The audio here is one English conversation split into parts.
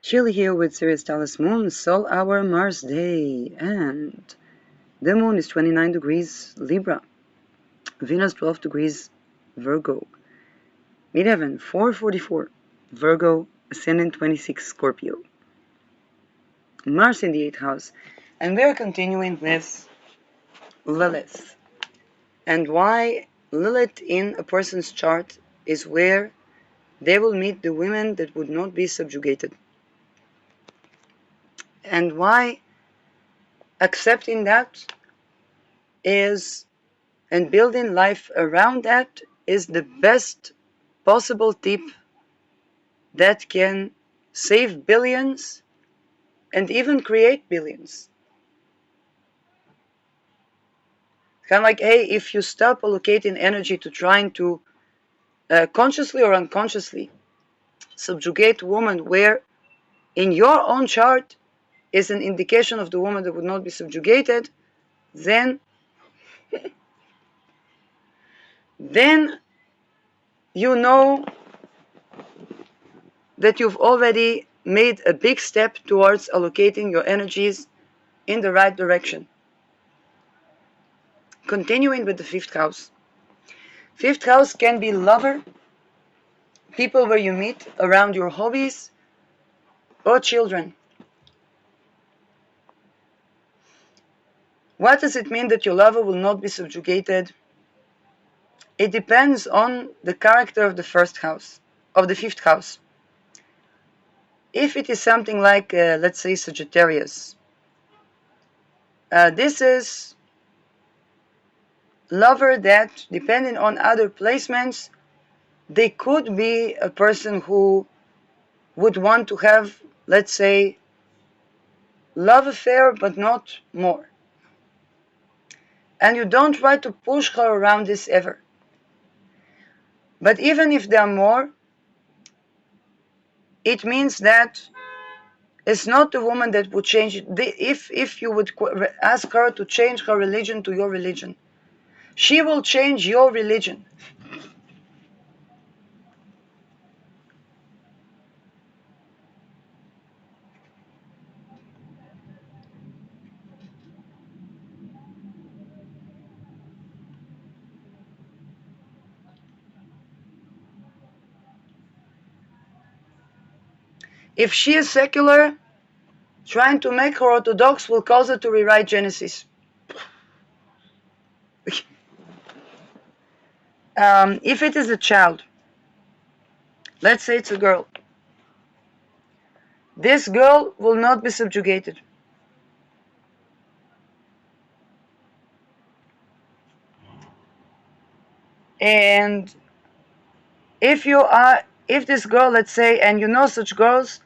Chilly here with Sirius Talis Moon, Sol Hour, Mars Day, and the Moon is 29 degrees Libra, Venus 12 degrees Virgo, Midheaven 444 Virgo, Ascendant 26 Scorpio, Mars in the 8th house, and we're continuing with Lilith, and why Lilith in a person's chart is where they will meet the women that would not be subjugated, and why accepting that is and building life around that is the best possible tip that can save billions and even create billions. Kind of like, hey, if you stop allocating energy to trying to consciously or unconsciously subjugate woman where in your own chart is an indication of the woman that would not be subjugated, then you know that you've already made a big step towards allocating your energies in the right direction. Continuing with the 5th house. 5th house can be lover, people where you meet around your hobbies, or children. What does it mean that your lover will not be subjugated? It depends on the character of the 1st house, of the 5th house. If it is something like, let's say, Sagittarius, this is lover that, depending on other placements, they could be a person who would want to have, let's say, love affair, but not more. And you don't try to push her around this ever. But even if there are more, it means that it's not the woman that would change it. If you would ask her to change her religion to your religion, she will change your religion. If she is secular, trying to make her Orthodox will cause her to rewrite Genesis. If it is a child, let's say it's a girl, this girl will not be subjugated. And if this girl, let's say, and you know such girls,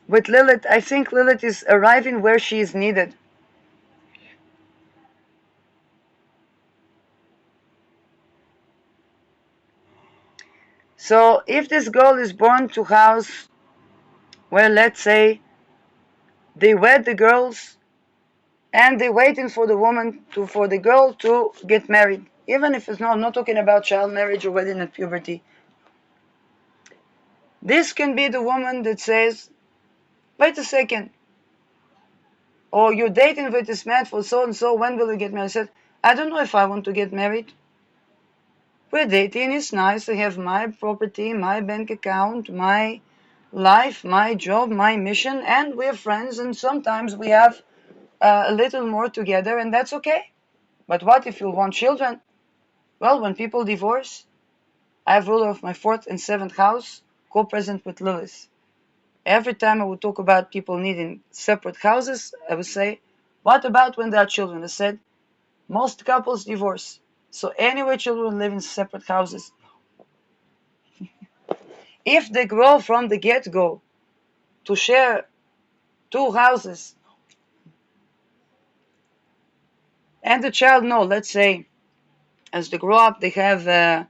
with Lilith, I think Lilith is arriving where she is needed. So if this girl is born to house where, let's say, they wed the girls and they're waiting for the girl to get married, even if it's not, I'm not talking about child marriage or wedding at puberty. This can be the woman that says, wait a second, or you're dating with this man for so and so, when will you get married? I said, I don't know if I want to get married. We're dating, it's nice, I have my property, my bank account, my life, my job, my mission, and we're friends, and sometimes we have a little more together, and that's okay. But what if you want children? Well, when people divorce, I have ruler of my 4th and 7th house, co-present with Lilith. Every time I would talk about people needing separate houses, I would say, what about when there are children? I said, most couples divorce. So anyway, children live in separate houses. If they grow from the get-go to share 2 houses, and the child know, let's say, as they grow up, they have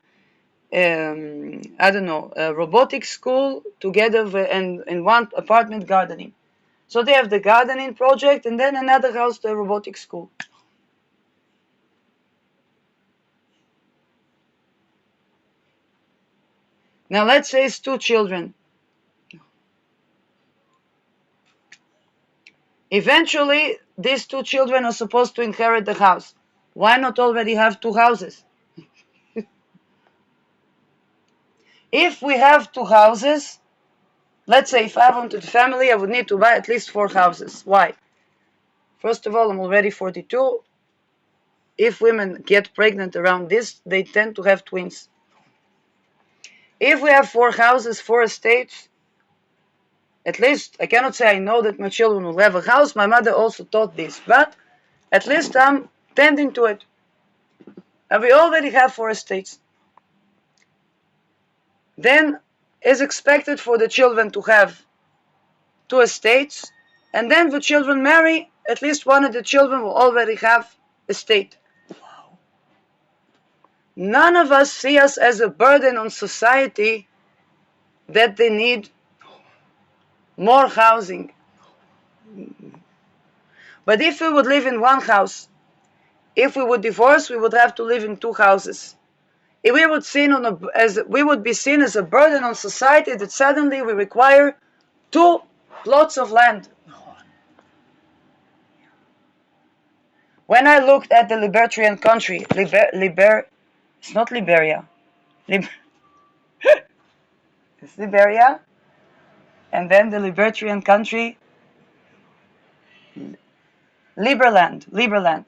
I don't know, a robotics school together and one apartment gardening. So they have the gardening project and then another house, the robotics school. Now let's say it's 2 children. Eventually, these two children are supposed to inherit the house. Why not already have two houses? If we have two houses, let's say if I wanted a family, I would need to buy at least 4 houses. Why? First of all, I'm already 42. If women get pregnant around this, they tend to have twins. If we have 4 houses, 4 estates, at least I cannot say I know that my children will have a house. My mother also taught this, but at least I'm tending to it. And we already have 4 estates. Then it's expected for the children to have 2 estates, and then the children marry, at least one of the children will already have a estate. None of us see us as a burden on society that they need more housing. But if we would live in one house, if we would divorce, we would have to live in 2 houses. If we would be seen as a burden on society that suddenly we require 2 plots of land. When I looked at the libertarian country, it's not Liberia, it's Liberia, and then the libertarian country, Liberland,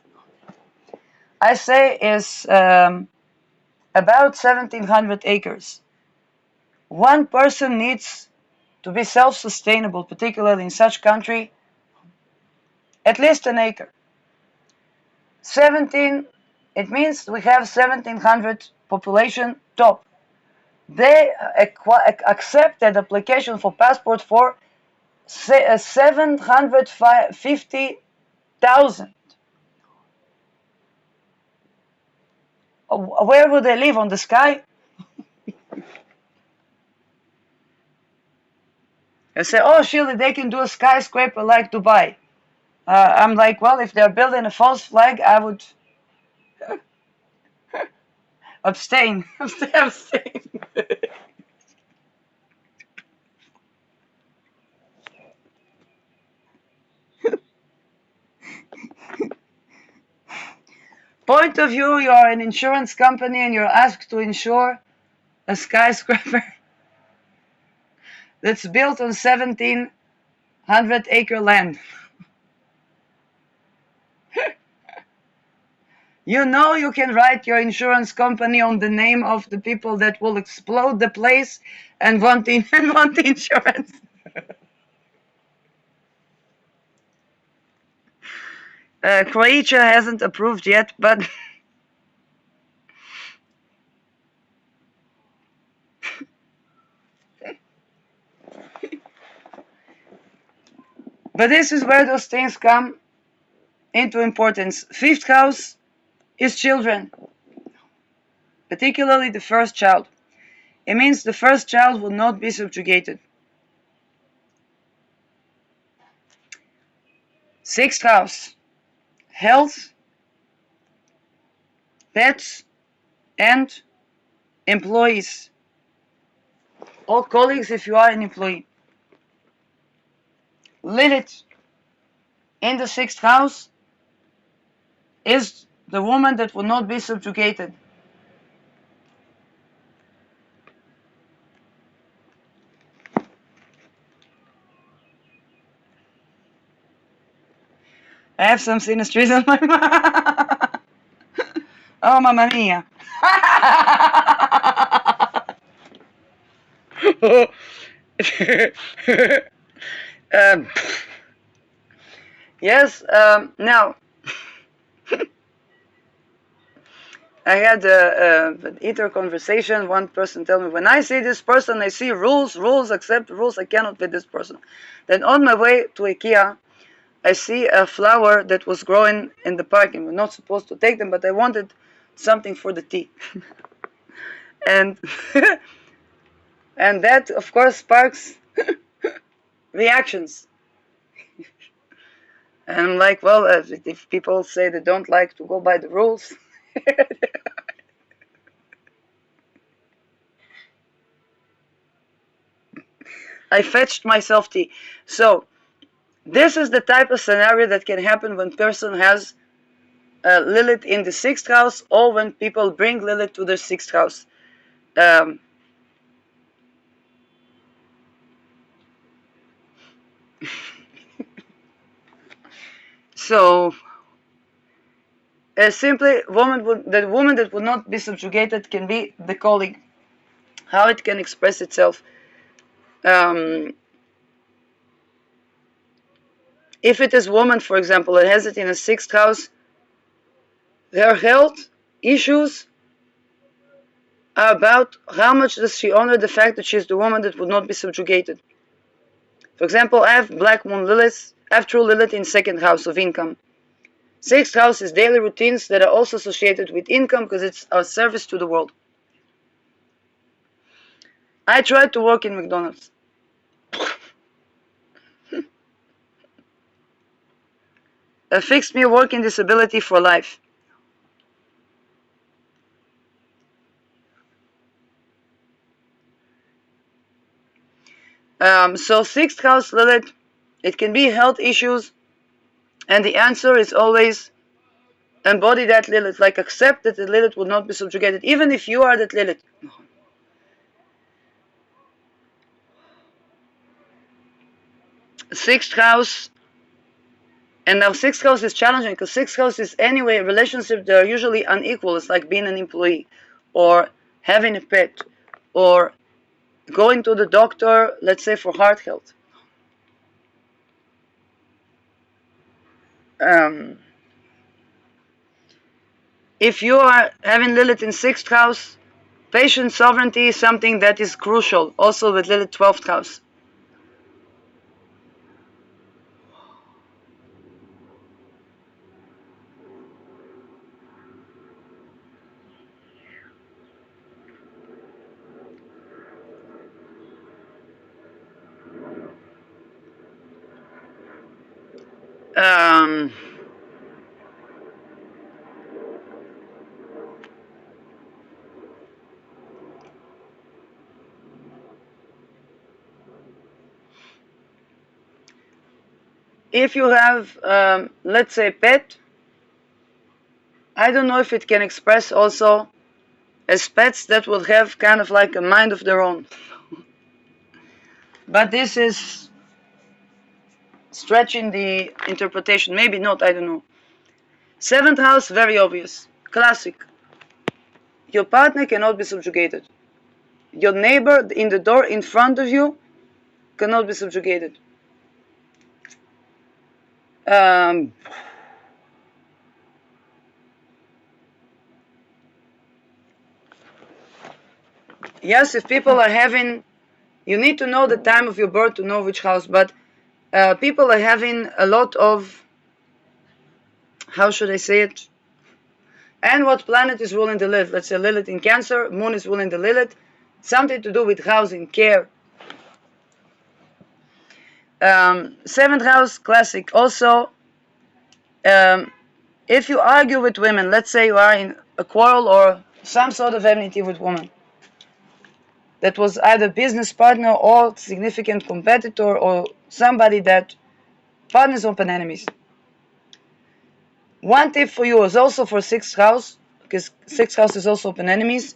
I say is about 1,700 acres. One person needs to be self-sustainable, particularly in such country, at least an acre. 17, it means we have 1,700 population top. They accepted application for passport for 750,000. Where would they live? On the sky? I say, oh, surely they can do a skyscraper like Dubai. I'm like, well, if they're building a false flag, I would abstain. Abstain. Point of view, you are an insurance company and you're asked to insure a skyscraper that's built on 1,700-acre land. You know you can write your insurance company on the name of the people that will explode the place and want insurance. Croatia hasn't approved yet, but this is where those things come into importance. 5th house is children, particularly the first child. It means the first child will not be subjugated. 6th house, health, pets, and employees. All colleagues if you are an employee. Lilith in the 6th house is the woman that will not be subjugated. I have some synastries on my mind. Oh, mamma mia. um, yes, now, I had an ether conversation. One person told me, when I see this person, I see rules, accept rules, I cannot with this person. Then on my way to IKEA, I see a flower that was growing in the park, and we're not supposed to take them, but I wanted something for the tea. And and that, of course, sparks reactions. And I'm like, well, if people say they don't like to go by the rules, I fetched myself tea. So This is the type of scenario that can happen when person has Lilith in the 6th house, or when people bring Lilith to their 6th house. Um, so simply, the woman that would not be subjugated can be the colleague. How it can express itself. If it is woman, for example, that has it in a 6th house, her health issues are about how much does she honor the fact that she's the woman that would not be subjugated. For example, I have Black Moon Lilith, I have True Lilith in 2nd house of income. 6th house is daily routines that are also associated with income because it's our service to the world. I tried to work in McDonald's. A fixed me working disability for life. So 6th house Lilith, it can be health issues, and the answer is always embody that Lilith, like accept that the Lilith will not be subjugated, even if you are that Lilith. 6th house, and now 6th house is challenging because 6th house is anyway a relationship that are usually unequal. It's like being an employee, or having a pet, or going to the doctor, let's say for heart health. If you are having Lilith in 6th house, patient sovereignty is something that is crucial, also with Lilith 12th house. Um, if you have, let's say, pet, I don't know if it can express also as pets that will have kind of like a mind of their own. But this is stretching the interpretation. Maybe not, I don't know. 7th house, very obvious. Classic. Your partner cannot be subjugated. Your neighbor in the door in front of you cannot be subjugated. Yes, if people are having, you need to know the time of your birth to know which house, but people are having a lot of, how should I say it? And what planet is ruling the Lilith? Let's say Lilith in Cancer, Moon is ruling the Lilith. Something to do with housing, care. 7th house, classic. Also, if you argue with women, let's say you are in a quarrel or some sort of enmity with women, that was either business partner or significant competitor or somebody that partners open enemies. One tip for you is also for 6th house, because 6th house is also open enemies.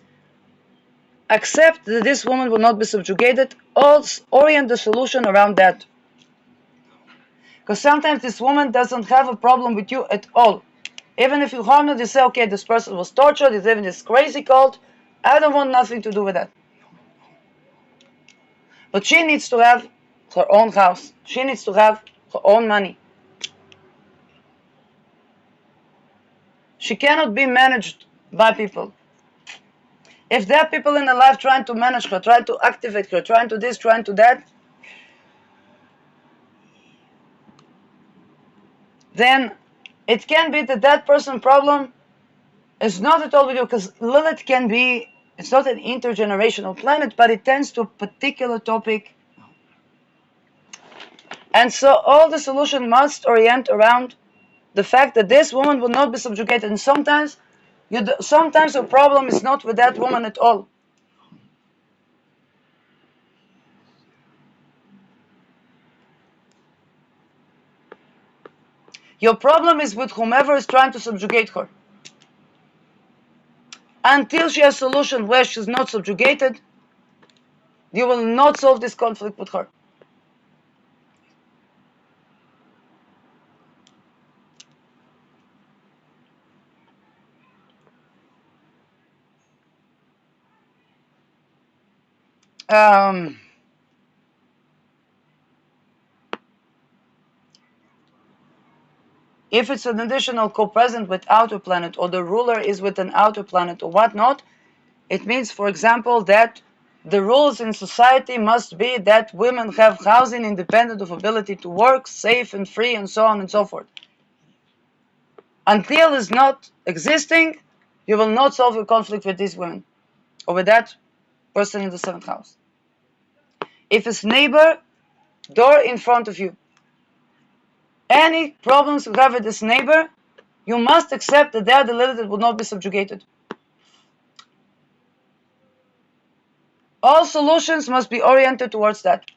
Accept that this woman will not be subjugated. Also orient the solution around that. Because sometimes this woman doesn't have a problem with you at all. Even if you harm her, you say, okay, this person was tortured, he's living this crazy cult. I don't want nothing to do with that. But she needs to have her own house. She needs to have her own money. She cannot be managed by people. If there are people in her life trying to manage her, trying to activate her, trying to this, trying to that, then it can be that that person problem is not at all with you, because Lilith can be, it's not an intergenerational planet, but it tends to a particular topic. And so all the solution must orient around the fact that this woman will not be subjugated. And sometimes the problem is not with that woman at all. Your problem is with whomever is trying to subjugate her. Until she has a solution where she's not subjugated, you will not solve this conflict with her. If it's an additional co-present with outer planet, or the ruler is with an outer planet or whatnot, it means, for example, that the rules in society must be that women have housing independent of ability to work, safe and free, and so on and so forth. Until it's not existing, you will not solve your conflict with these women or with that person in the 7th house. If it's neighbor, door in front of you, any problems you have with this neighbor, you must accept that they are the Lilith that will not be subjugated. All solutions must be oriented towards that.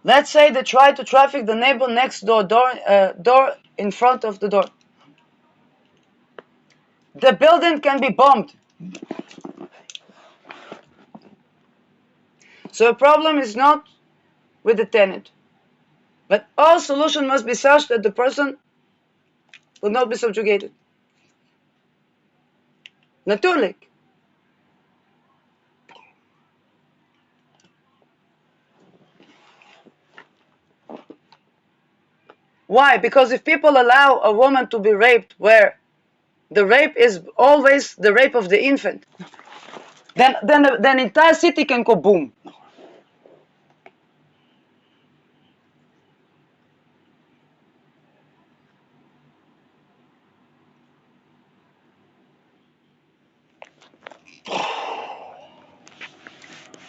Let's say they try to traffic the neighbor next door, door in front of the door. The building can be bombed. So the problem is not with the tenant. But all solution must be such that the person will not be subjugated. Natuurlijk. Why? Because if people allow a woman to be raped where the rape is always the rape of the infant, then the entire city can go boom.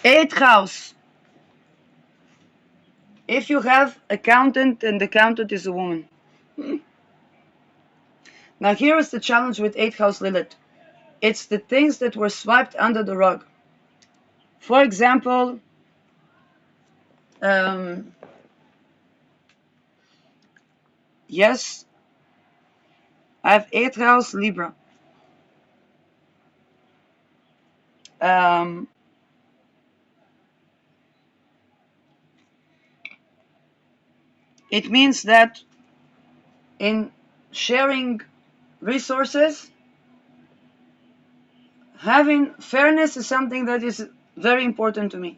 Eighth house. If you have accountant and the accountant is a woman. Now here is the challenge with 8th house Lilith. It's the things that were swept under the rug. For example, yes, I have 8th house Libra. It means that in sharing resources, having fairness is something that is very important to me.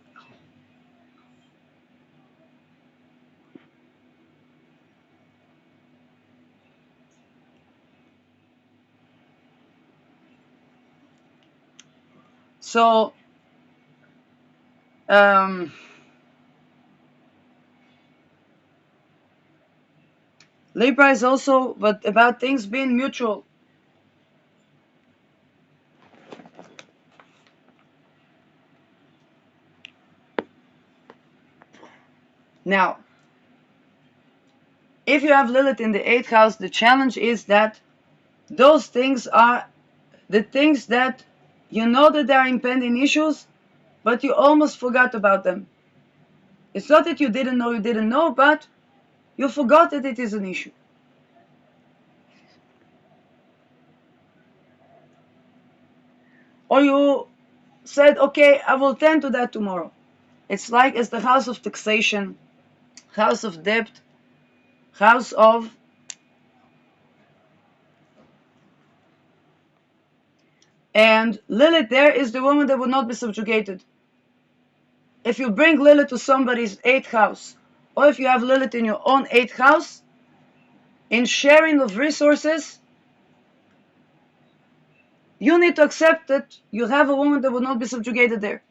So, Libra is also but about things being mutual. Now, if you have Lilith in the 8th house, the challenge is that those things are the things that you know that they are impending issues, but you almost forgot about them. It's not that you didn't know, but you forgot that it is an issue. Or you said, okay, I will tend to that tomorrow. It's like it's the house of taxation, house of debt, house of and Lilith there is the woman that will not be subjugated. If you bring Lilith to somebody's 8th house, or if you have Lilith in your own 8th house, in sharing of resources, you need to accept that you have a woman that will not be subjugated there.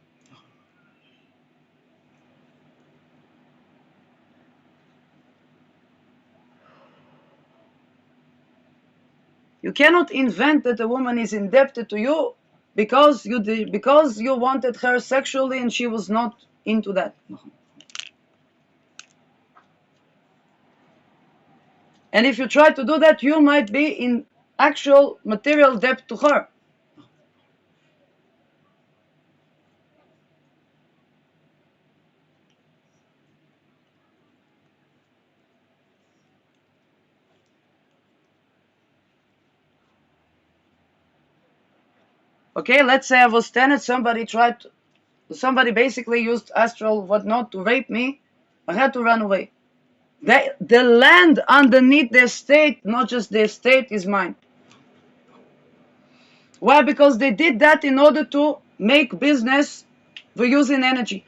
You cannot invent that a woman is indebted to you because you wanted her sexually and she was not into that. And if you try to do that, you might be in actual material debt to her. Okay, let's say I was 10 and somebody basically used astral whatnot to rape me. I had to run away. The land underneath the estate, not just the estate, is mine. Why? Because they did that in order to make business for using energy.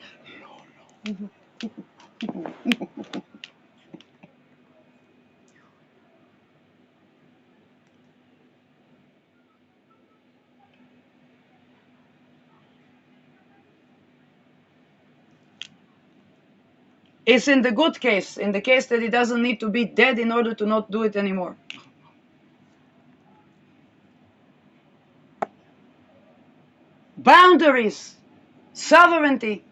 It's in the good case, in the case that he doesn't need to be dead in order to not do it anymore. Boundaries, sovereignty.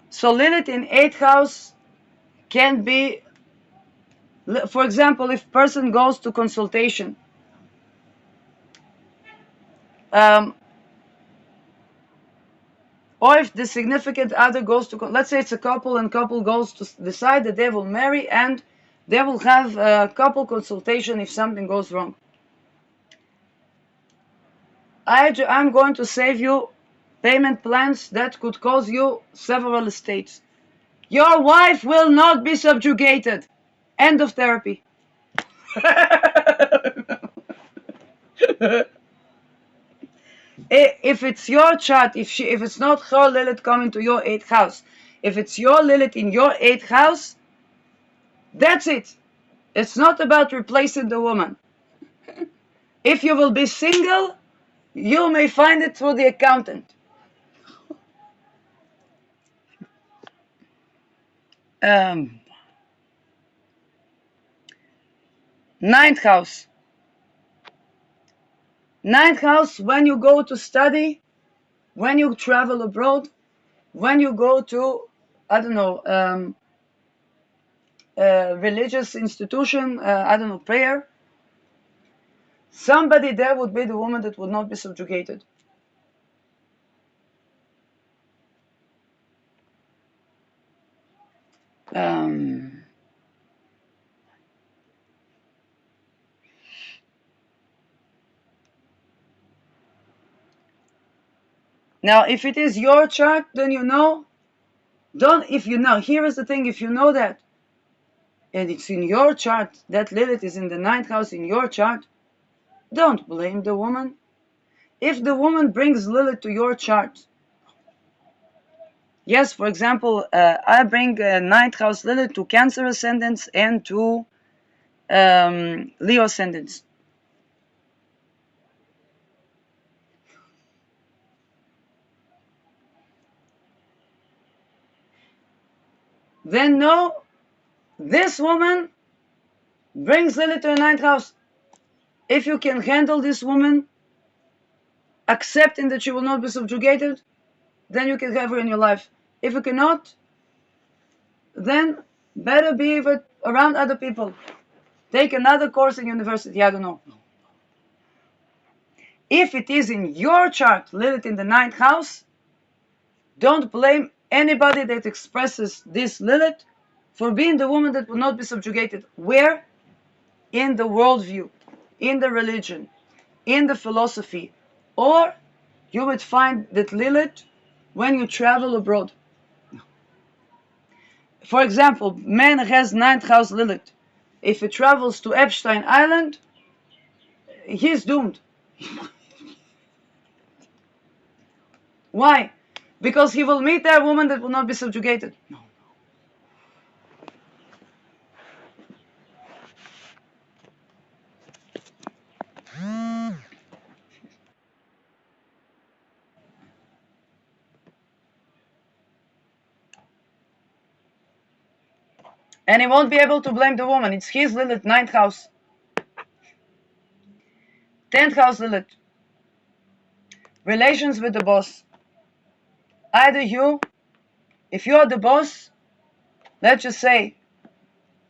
So Lilith in 8th house can be, for example, if person goes to consultation, or if the significant other goes to, let's say it's a couple and couple goes to decide that they will marry and they will have a couple consultation if something goes wrong. I'm going to save you payment plans that could cause you several estates. Your wife will not be subjugated. End of therapy. If it's your chart, if it's not her Lilith coming to your 8th house, if it's your Lilith in your 8th house, that's it. It's not about replacing the woman. If you will be single, you may find it through the accountant. 9th house. 9th house, when you go to study, when you travel abroad, when you go to, I don't know, religious institution, I don't know, prayer, somebody there would be the woman that would not be subjugated. Now, if it is your chart, then you know, here is the thing, if you know that, and it's in your chart, that Lilith is in the 9th house in your chart, don't blame the woman. If the woman brings Lilith to your chart, yes, for example, I bring 9th house Lilith to Cancer ascendants and to Leo ascendants. Then no, this woman brings Lilith to a 9th house. If you can handle this woman, accepting that she will not be subjugated, then you can have her in your life. If you cannot, then better be around other people. Take another course in university, I don't know. If it is in your chart, Lilith in the 9th house, don't blame anybody that expresses this Lilith for being the woman that will not be subjugated. Where? In the worldview, in the religion, in the philosophy, or you would find that Lilith when you travel abroad. For example, man has 9th house Lilith. If he travels to Epstein Island, he's doomed. Why? Because he will meet a woman that will not be subjugated. And he won't be able to blame the woman. It's his Lilith, 9th house. 10th house Lilith. Relations with the boss. Either you, if you are the boss, let's just say,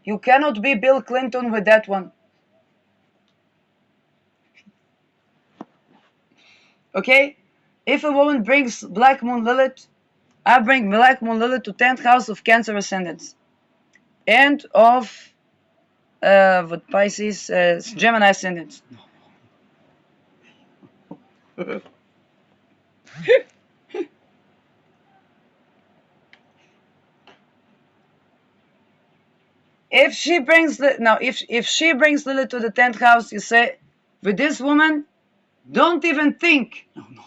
You cannot be Bill Clinton with that one. Okay? If a woman brings Black Moon Lilith, I bring Black Moon Lilith to 10th house of Cancer ascendants. And of what Pisces, Gemini ascendants. If she brings if she brings Lilith to the 10th house, you say, with this woman, don't even think. No.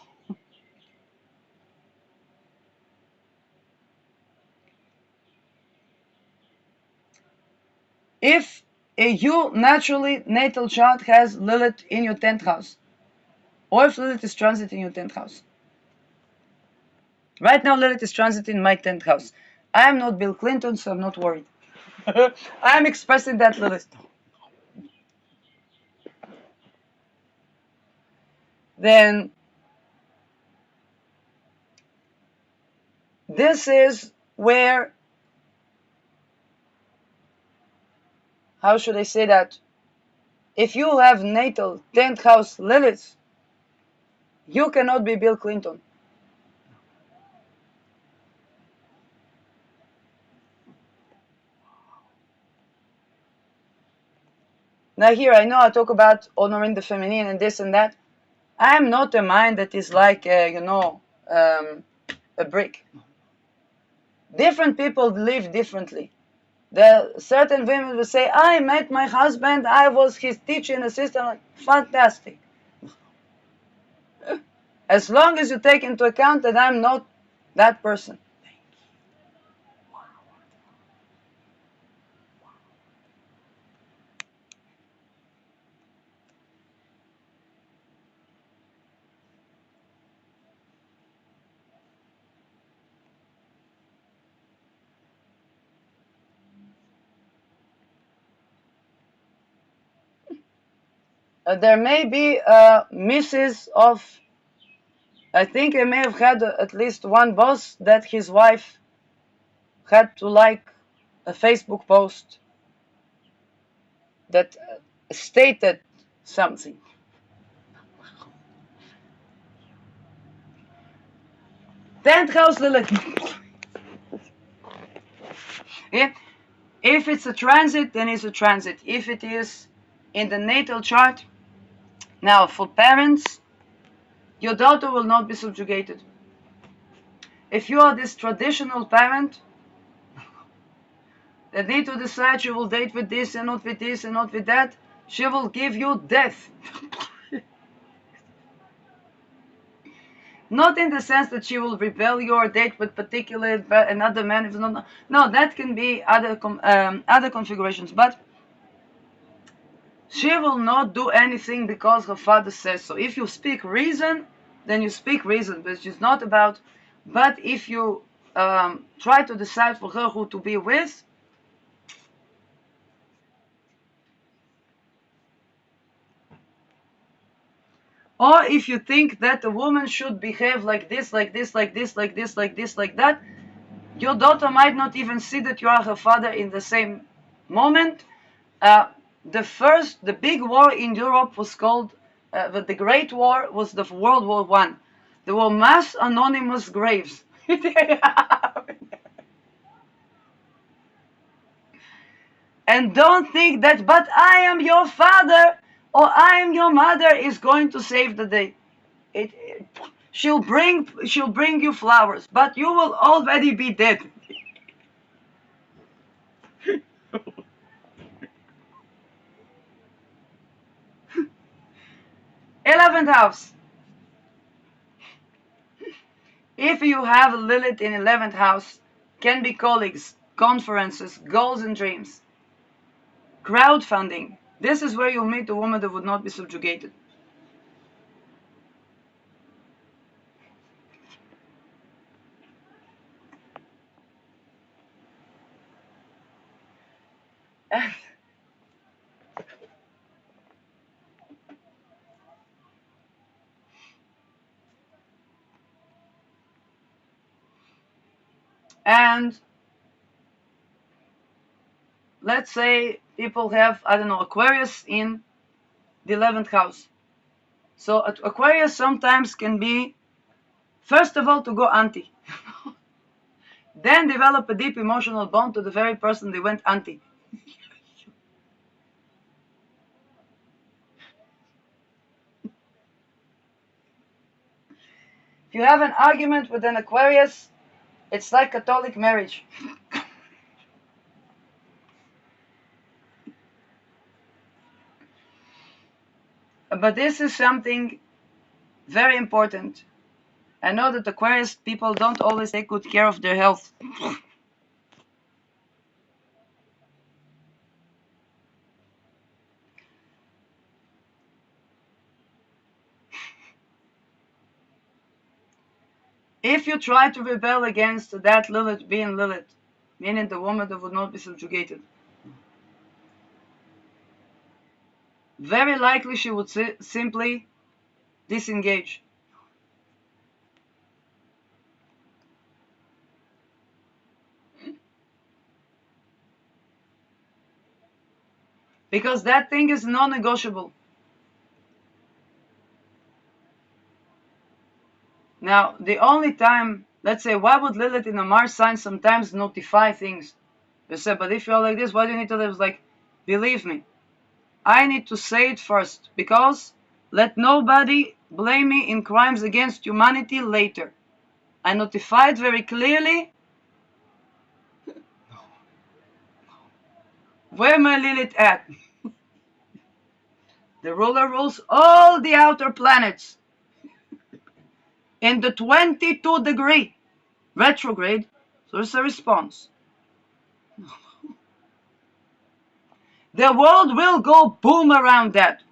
If you naturally natal chart has Lilith in your 10th house, or if Lilith is transit in your 10th house. Right now, Lilith is transit in my 10th house. I am not Bill Clinton, so I'm not worried. I'm expressing that Lilith. Then this is where, how should I say that? If you have natal 10th house Lilith, you cannot be Bill Clinton. Now here, I know I talk about honoring the feminine and this and that. I'm not a mind that is like, a brick. Different people live differently. Certain women will say, I met my husband, I was his teaching assistant. Fantastic. As long as you take into account that I'm not that person. There may be misses of, I think I may have had at least one boss that his wife had to like a Facebook post that stated something. 10th house Lilith. Yeah. If it's a transit, then it's a transit. If it is in the natal chart, now for parents, your daughter will not be subjugated. If you are this traditional parent that need to decide she will date with this and not with this and not with that, she will give you death. Not in the sense that she will rebel you or date with particular another man. If not, no, that can be other configurations. But she will not do anything because her father says so. If you speak reason, then you speak reason, but it's not about. But if you try to decide for her who to be with, or if you think that a woman should behave like this, like this, like this, like this, like this, like that, your daughter might not even see that you are her father in the same moment. The big war in Europe was called, the Great War was the World War One. There were mass anonymous graves. And don't think that, but I am your father or I am your mother is going to save the day. She'll bring you flowers, but you will already be dead. 11th house. If you have Lilith in 11th house, can be colleagues, conferences, goals and dreams. Crowdfunding. This is where you meet a woman that would not be subjugated. And let's say people have, I don't know, Aquarius in the 11th house. So Aquarius sometimes can be, first of all, to go anti. Then develop a deep emotional bond to the very person they went anti. If you have an argument with an Aquarius, it's like Catholic marriage. But this is something very important. I know that Aquarius people don't always take good care of their health. If you try to rebel against that Lilith being Lilith, meaning the woman that would not be subjugated, very likely she would simply disengage. Because that thing is non-negotiable. Now, the only time, let's say, why would Lilith in a Mars sign sometimes notify things? They said, but if you're like this, why do you need to live? Like, believe me, I need to say it first, because let nobody blame me in crimes against humanity later. I notified very clearly where my Lilith at. The ruler rules all the outer planets in the 22-degree retrograde. So there's a response. The world will go boom around that.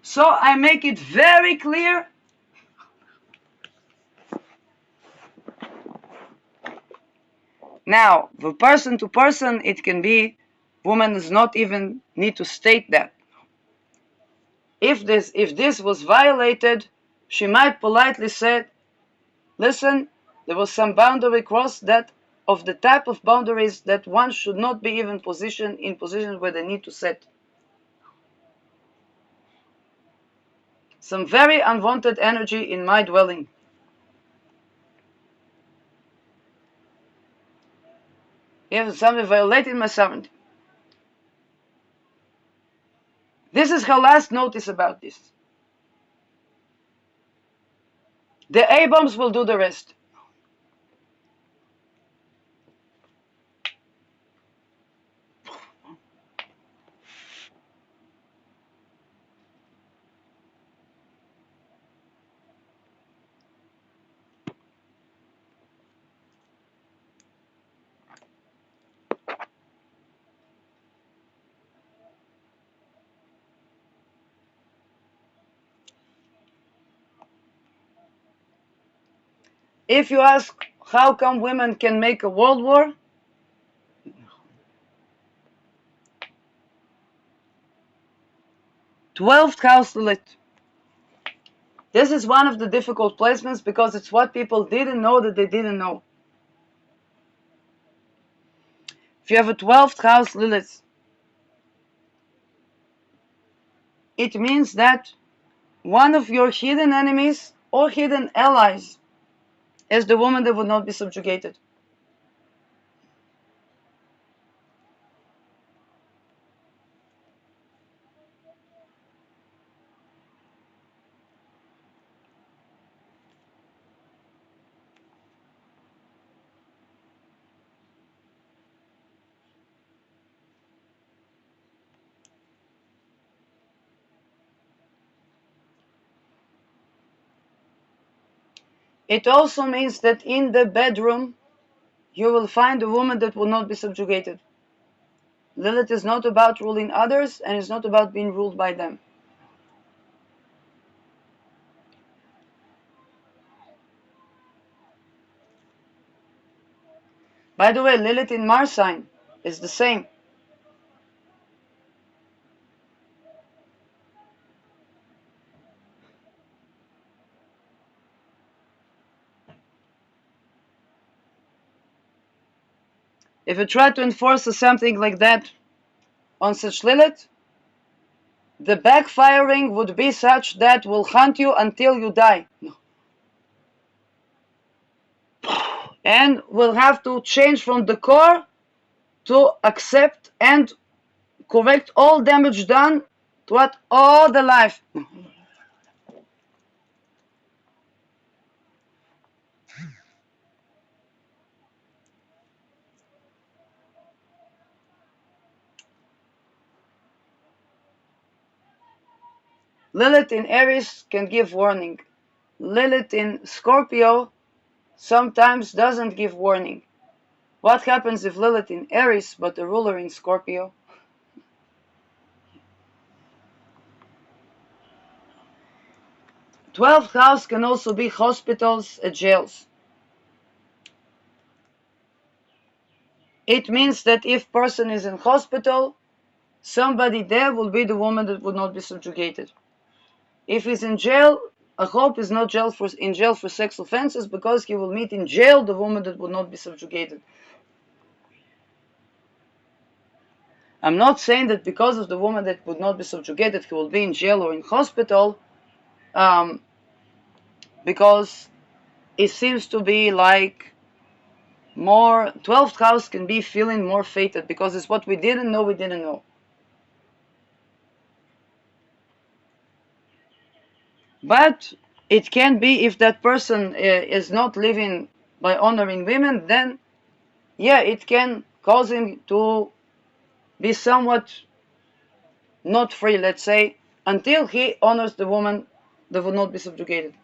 So I make it very clear. Now, the person to person, it can be, woman does not even need to state that. If this was violated, she might politely say, listen, there was some boundary crossed that of the type of boundaries that one should not be even positioned in positions where they need to set. Some very unwanted energy in my dwelling. If somebody violated my sovereignty. This is her last notice about this. The A-bombs will do the rest. If you ask how come women can make a world war, 12th house Lilith. This is one of the difficult placements because it's what people didn't know that they didn't know. If you have a 12th house Lilith, it means that one of your hidden enemies or hidden allies is the woman that would not be subjugated. It also means that in the bedroom, you will find a woman that will not be subjugated. Lilith is not about ruling others and is not about being ruled by them. By the way, Lilith in Mars sign is the same. If you try to enforce something like that, on such Lilith, the backfiring would be such that will hunt you until you die. And will have to change from the core to accept and correct all damage done throughout all the life. Lilith in Aries can give warning. Lilith in Scorpio sometimes doesn't give warning. What happens if Lilith in Aries but the ruler in Scorpio? 12th house can also be hospitals and jails. It means that if person is in hospital, somebody there will be the woman that would not be subjugated. If he's in jail, I hope he's not in jail for sex offenses, because he will meet in jail the woman that would not be subjugated. I'm not saying that because of the woman that would not be subjugated, he will be in jail or in hospital, because it seems to be like more 12th house can be feeling more fated, because it's what we didn't know. But it can be, if that person is not living by honoring women, then yeah, it can cause him to be somewhat not free, let's say, until he honors the woman that will not be subjugated.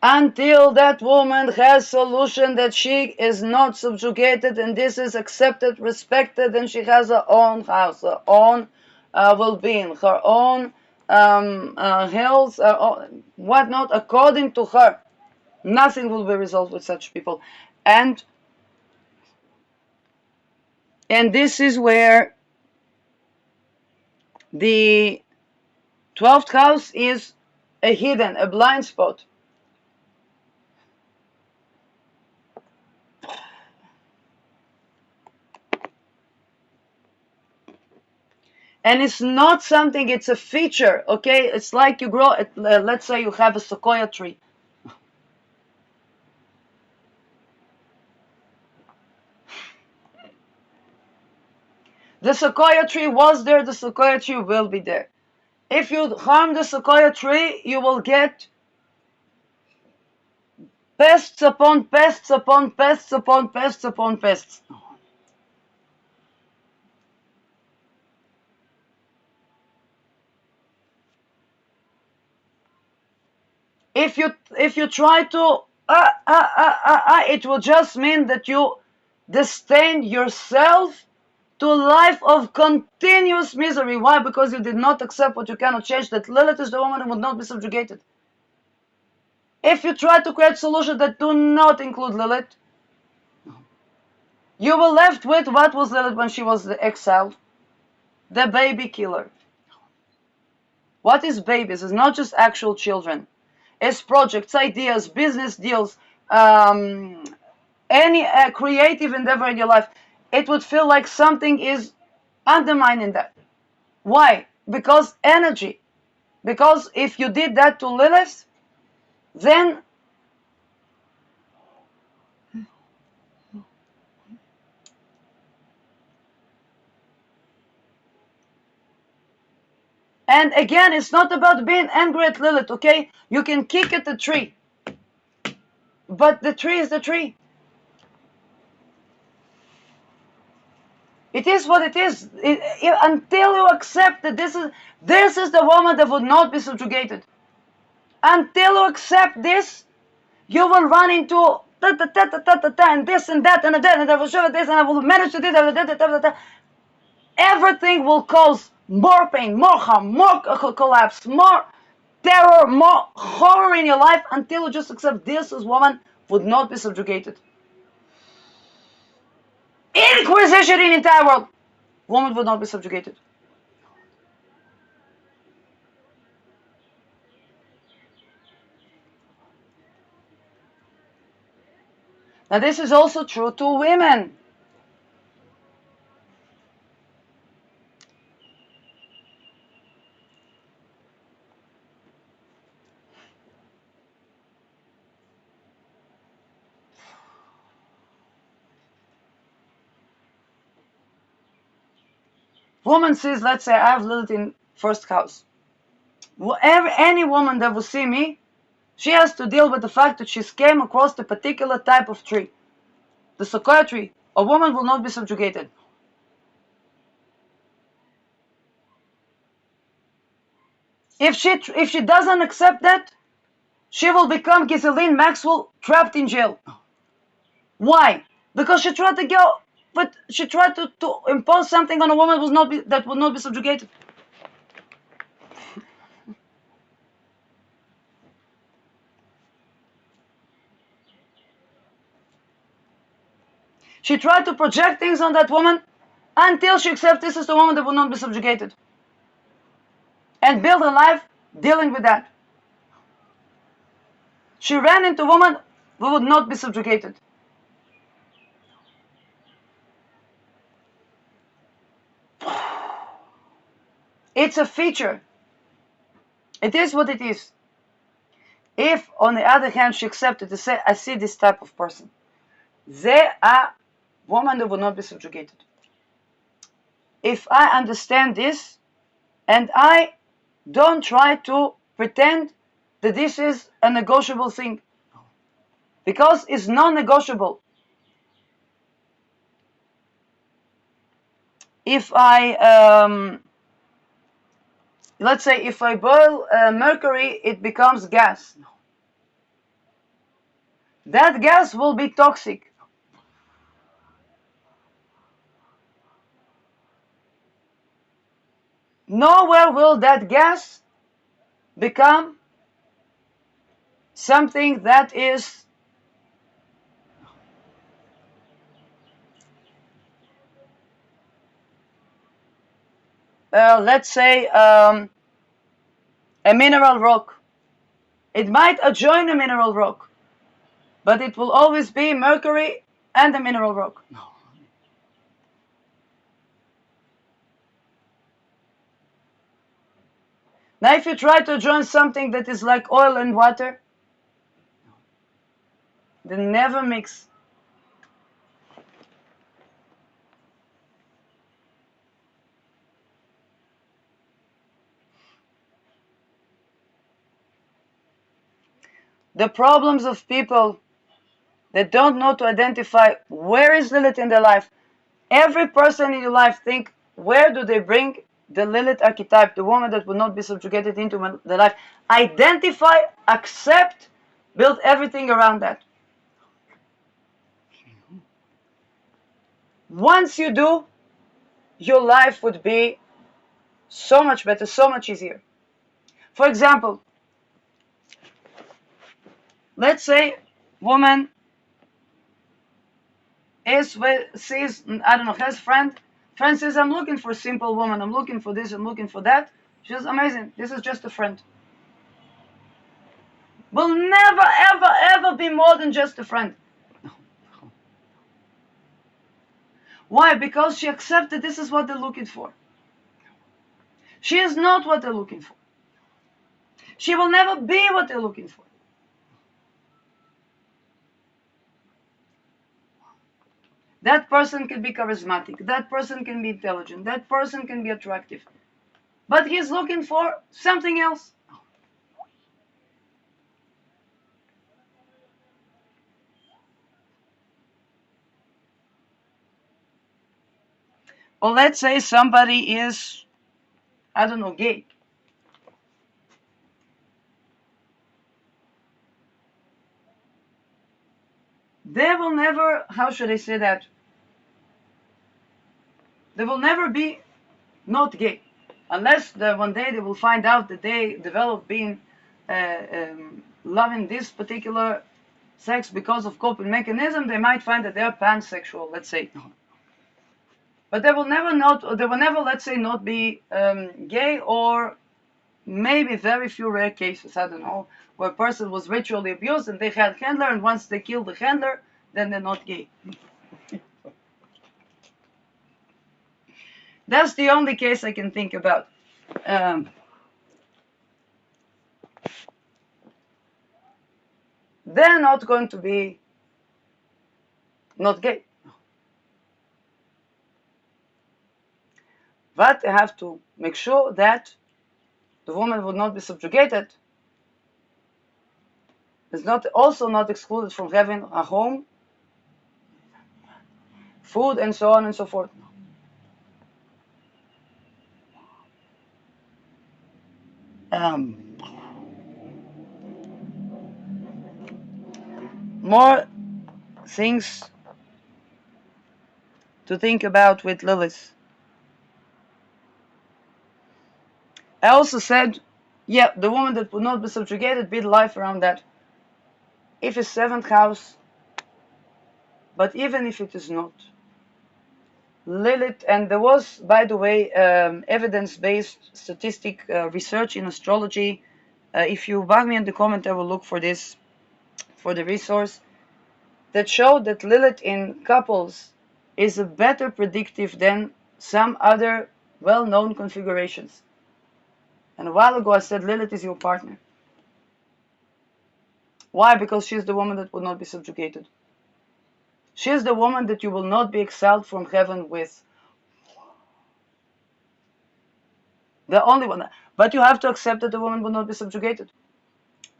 Until that woman has solution that she is not subjugated, and this is accepted, respected, and she has her own house, her own well-being, her own health, whatnot, according to her. Nothing will be resolved with such people. And this is where the 12th house is a hidden, a blind spot. And it's not something, it's a feature, okay? It's like you grow, let's say you have a sequoia tree. The sequoia tree was there, the sequoia tree will be there. If you harm the sequoia tree, you will get pests upon pests upon pests upon pests upon pests. If you try to, it will just mean that you destain yourself to a life of continuous misery. Why? Because you did not accept what you cannot change, that Lilith is the woman who would not be subjugated. If you try to create solutions that do not include Lilith, you were left with what was Lilith when she was exiled? The baby killer. What is babies? It's not just actual children. It's projects, ideas, business deals, any creative endeavor in your life. It would feel like something is undermining that. Why? Because energy. Because if you did that to Lilith, then and again, it's not about being angry at Lilith, okay? You can kick at the tree, but the tree is the tree. It is what it is. Until you accept that this is the woman that would not be subjugated. Until you accept this, you will run into and this and that and that, and I will show this and I will manage to do that. Everything will cause more pain, more harm, more collapse, more terror, more horror in your life, until you just accept this woman would not be subjugated. Inquisition in the entire world, woman would not be subjugated. Now this is also true to women. Woman says, let's say I have Lilith in first house. Any woman that will see me, she has to deal with the fact that she's came across a particular type of tree. The sequoia tree. A woman will not be subjugated. If she doesn't accept that, she will become Ghislaine Maxwell trapped in jail. Why? Because she tried to go, but she tried to impose something on a woman that would not be subjugated. She tried to project things on that woman until she accepts this is the woman that will not be subjugated. And build her life dealing with that. She ran into a woman who would not be subjugated. It's a feature. It is what it is. If, on the other hand, she accepted to say, I see this type of person, they are women that will not be subjugated. If I understand this, and I don't try to pretend that this is a negotiable thing, because it's non-negotiable. If I, let's say, if I boil mercury, it becomes gas. That gas will be toxic. Nowhere will that gas become something that is let's say a mineral rock. It might adjoin a mineral rock, but it will always be mercury and a mineral rock. Now if you try to join something that is like oil and water, they never mix. The problems of people that don't know to identify where is Lilith in their life. Every person in your life think, where do they bring the Lilith archetype, the woman that will not be subjugated into their life. Identify, accept, build everything around that. Once you do, your life would be so much better, so much easier. For example, let's say woman sees, I don't know, has friend says, I'm looking for a simple woman, I'm looking for this, I'm looking for that. She's amazing, this is just a friend. Will never, ever, ever be more than just a friend. Why? Because she accepted this is what they're looking for. She is not what they're looking for. She will never be what they're looking for. That person can be charismatic. That person can be intelligent. That person can be attractive. But he's looking for something else. Or let's say somebody is, I don't know, gay. They will never, how should I say that? They will never be not gay. Unless one day they will find out that they develop being loving this particular sex because of coping mechanism, they might find that they are pansexual, let's say. But they will never let's say, not be gay, or maybe very few rare cases, I don't know, where a person was ritually abused and they had handler, and once they killed the handler, then they're not gay. That's the only case I can think about. They're not going to be not gay. But they have to make sure that the woman would not be subjugated. Is not also not excluded from having a home, food, and so on and so forth. More things to think about with Lilith. I also said, yeah, the woman that would not be subjugated, build life around that. If it's seventh house, but even if it is not, Lilith, and there was, by the way, evidence-based statistic research in astrology. If you bug me in the comment, I will look for this, for the resource, that showed that Lilith in couples is a better predictive than some other well-known configurations. And a while ago I said Lilith is your partner. Why? Because she's the woman that will not be subjugated. She is the woman that you will not be exiled from heaven with. The only one. But you have to accept that the woman will not be subjugated.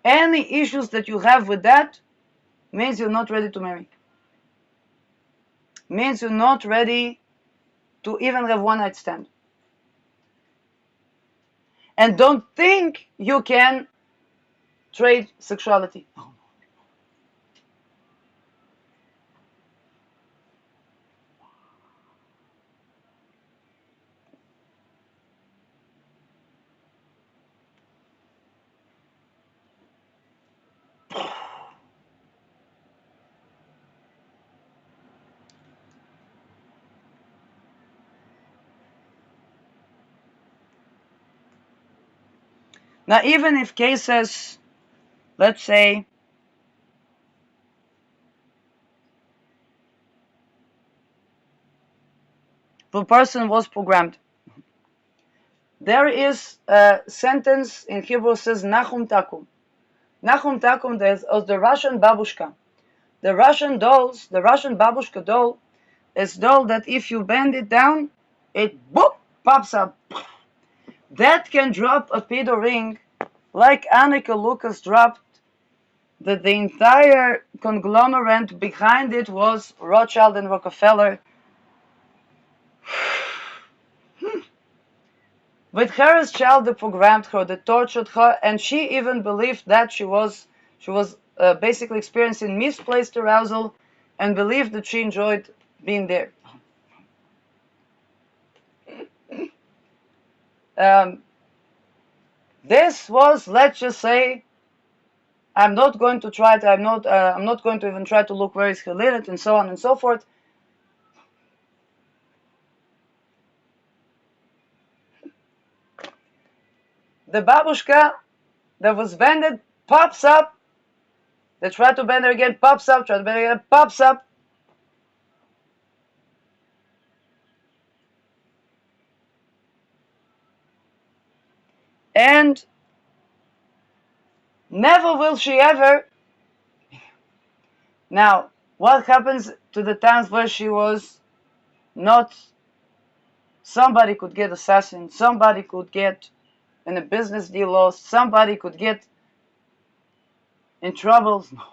Any issues that you have with that means you're not ready to marry. Means you're not ready to even have one night stand. And don't think you can trade sexuality. Now, even if cases, let's say, the person was programmed, there is a sentence in Hebrew says Nachum Takum. Nachum Takum, there's the Russian babushka. The Russian dolls, the Russian babushka doll, is doll that if you bend it down, it boop pops up. That can drop a pedo ring like Annika Lucas dropped, that the entire conglomerate behind it was Rothschild and Rockefeller. With her as child, they programmed her, they tortured her, and she even believed that she was basically experiencing misplaced arousal, and believed that she enjoyed being there. This was, let's just say, I'm not going to try to, I'm not going to even try to look where is her Lilith and so on and so forth. The babushka that was bended pops up. They try to bend her again, pops up, try to bend her again, pops up. And never will she ever. Now, what happens to the times where she was not? Somebody could get assassinated, somebody could get in a business deal lost, somebody could get in troubles. No.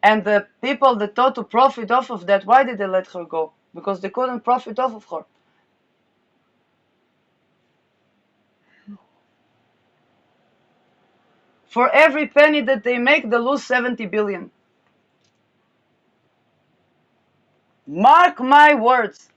And the people that thought to profit off of that, why did they let her go? Because they couldn't profit off of her. For every penny that they make, they lose 70 billion. Mark my words.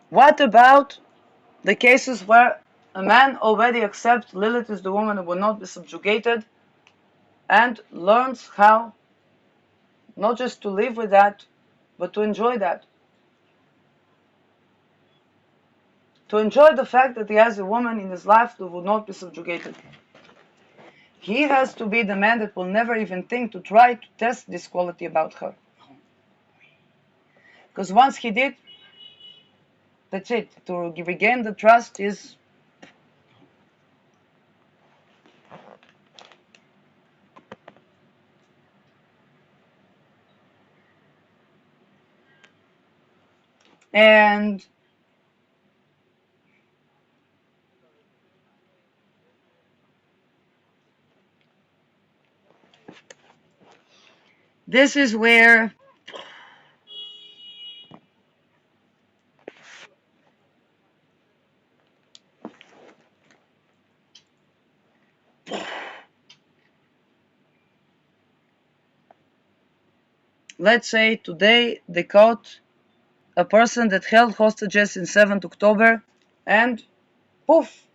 What about the cases where a man already accepts Lilith is the woman who will not be subjugated, and learns how not just to live with that, but to enjoy that. To enjoy the fact that he has a woman in his life who will not be subjugated. He has to be the man that will never even think to try to test this quality about her. Because once he did, that's it. To regain the trust is. And this is where let's say today they caught a person that held hostages in 7th October and poof.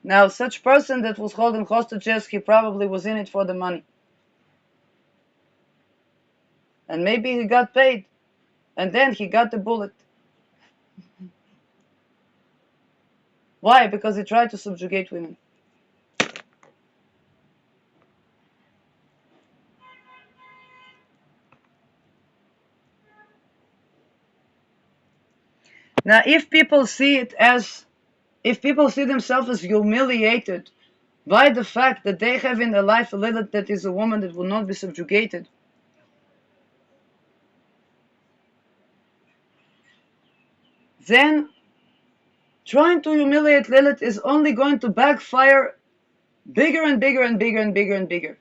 Now such person that was holding hostages, he probably was in it for the money. And maybe he got paid. And then he got the bullet. Why? Because he tried to subjugate women. Now if people see themselves as humiliated by the fact that they have in their life a Lilith that is a woman that will not be subjugated, then trying to humiliate Lilith is only going to backfire bigger and bigger and bigger and bigger and bigger.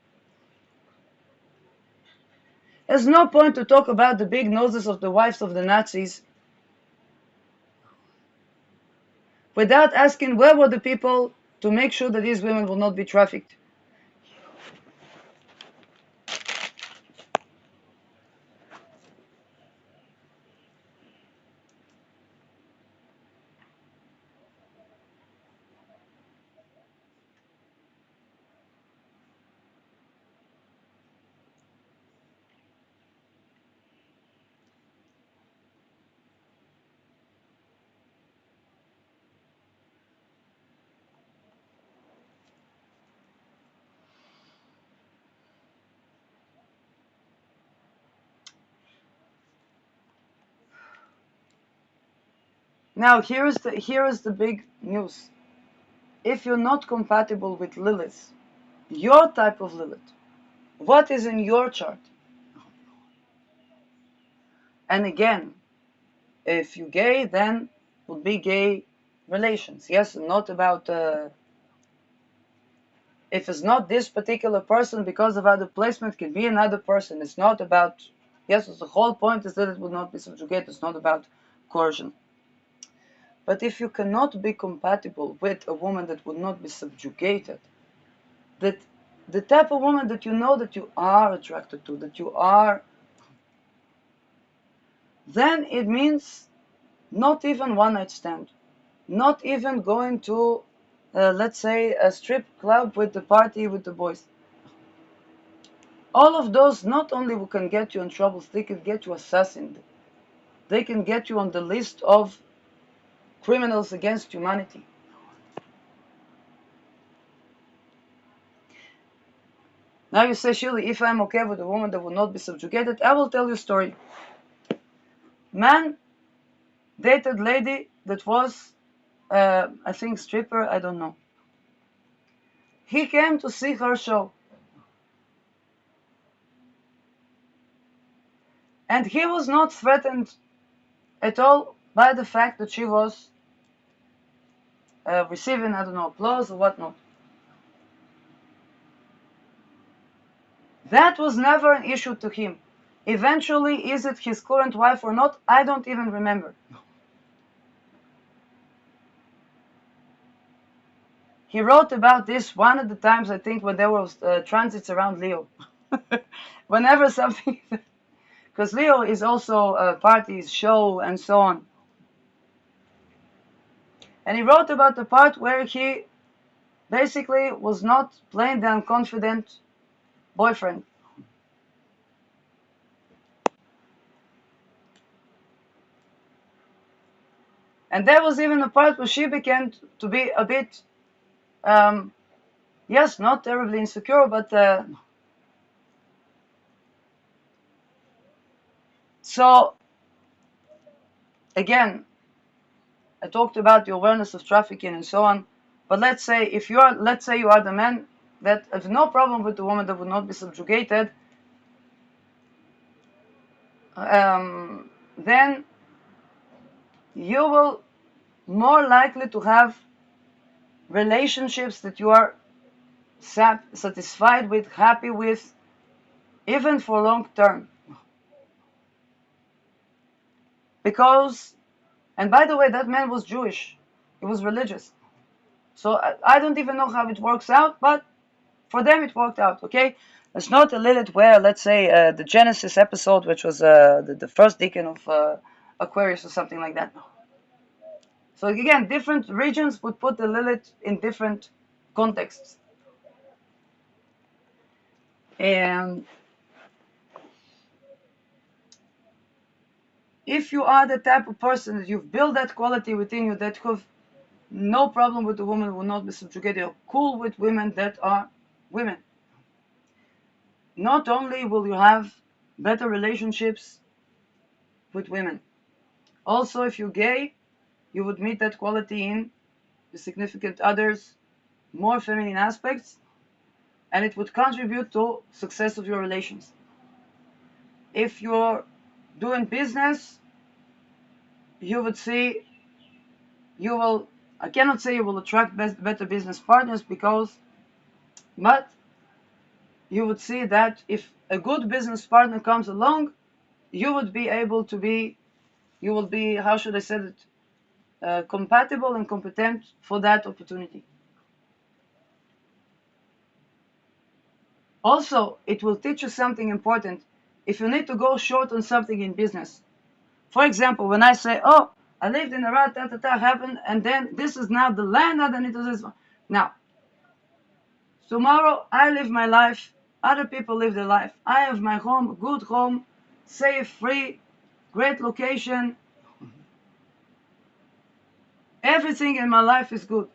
There's no point to talk about the big noses of the wives of the Nazis without asking where were the people to make sure that these women will not be trafficked. Now here is the big news. If you're not compatible with Lilith, your type of Lilith, what is in your chart? And again, if you're gay, then would be gay relations. Yes, not about if it's not this particular person because of other placement, can be another person. It's not about, yes, the whole point is that it would not be subjugated. It's not about coercion. But if you cannot be compatible with a woman that would not be subjugated, that the type of woman that you know that you are attracted to, that you are, then it means not even one night stand, not even going to, let's say, a strip club with the party with the boys. All of those not only can get you in trouble, they can get you assassinated. They can get you on the list of criminals against humanity. Now you say, Shirley, if I'm okay with a woman that will not be subjugated, I will tell you a story. Man dated lady that was, I think, stripper, I don't know. He came to see her show. And he was not threatened at all by the fact that she was receiving, I don't know, applause or whatnot. That was never an issue to him. Eventually, is it his current wife or not? I don't even remember. He wrote about this one of the times, I think, when there was transits around Leo. Whenever something, because Leo is also a parties, show, and so on. And he wrote about the part where he basically was not plain the unconfident boyfriend. And there was even a part where she began to be a bit, yes, not terribly insecure, but so again, I talked about the awareness of trafficking and so on. But let's say you are the man that has no problem with the woman that would not be subjugated, then you will more likely to have relationships that you are satisfied with, happy with, even for long term. Because, and by the way, that man was Jewish. He was religious. So I don't even know how it works out, but for them it worked out, okay? It's not a Lilith where, let's say, the Genesis episode, which was the first deacon of Aquarius or something like that. So again, different regions would put the Lilith in different contexts. And if you are the type of person that you've built that quality within you, that have no problem with the woman who will not be subjugated, you're cool with women that are women, not only will you have better relationships with women, also if you're gay, you would meet that quality in the significant others, more feminine aspects, and it would contribute to success of your relations. If you're doing business, you would see I cannot say you will attract better business partners but you would see that if a good business partner comes along, you would be able to be, you will be, how should I say it, compatible and competent for that opportunity. Also, it will teach you something important if you need to go short on something in business. For example, when I say, oh, I lived in Iraq, happened, and then this is now the land underneath this one. Now, tomorrow I live my life, other people live their life. I have my home, good home, safe, free, great location. Everything in my life is good.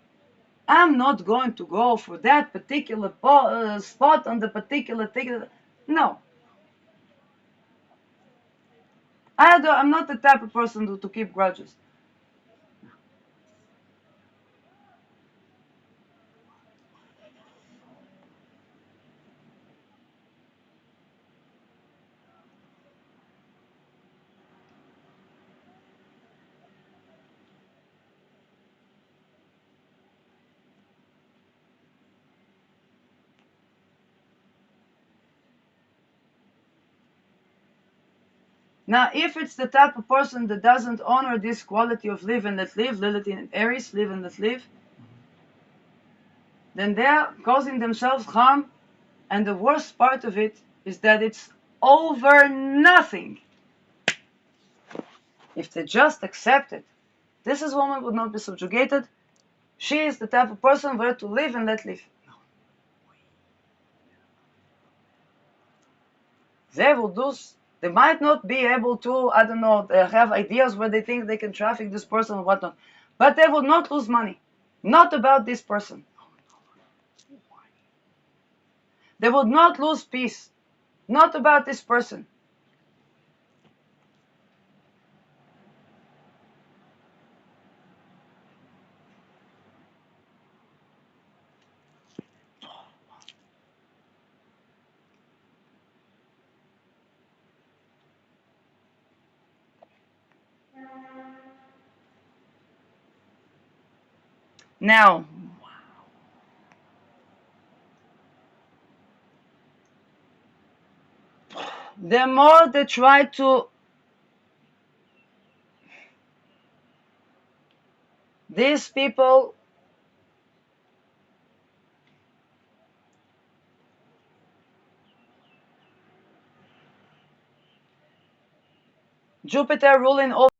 I'm not going to go for that particular spot on the particular ticket. No. I'm not the type of person to keep grudges. Now, if it's the type of person that doesn't honor this quality of live and let live, Lilith in Aries, live and let live, then they're causing themselves harm, and the worst part of it is that it's over nothing. If they just accept it, this is woman would not be subjugated. She is the type of person where to live and let live. They will do. They might not be able to, I don't know, have ideas where they think they can traffic this person or whatnot, but they will not lose money. Not about this person. They would not lose peace. Not about this person. Now, the more they try to, these people, Jupiter ruling over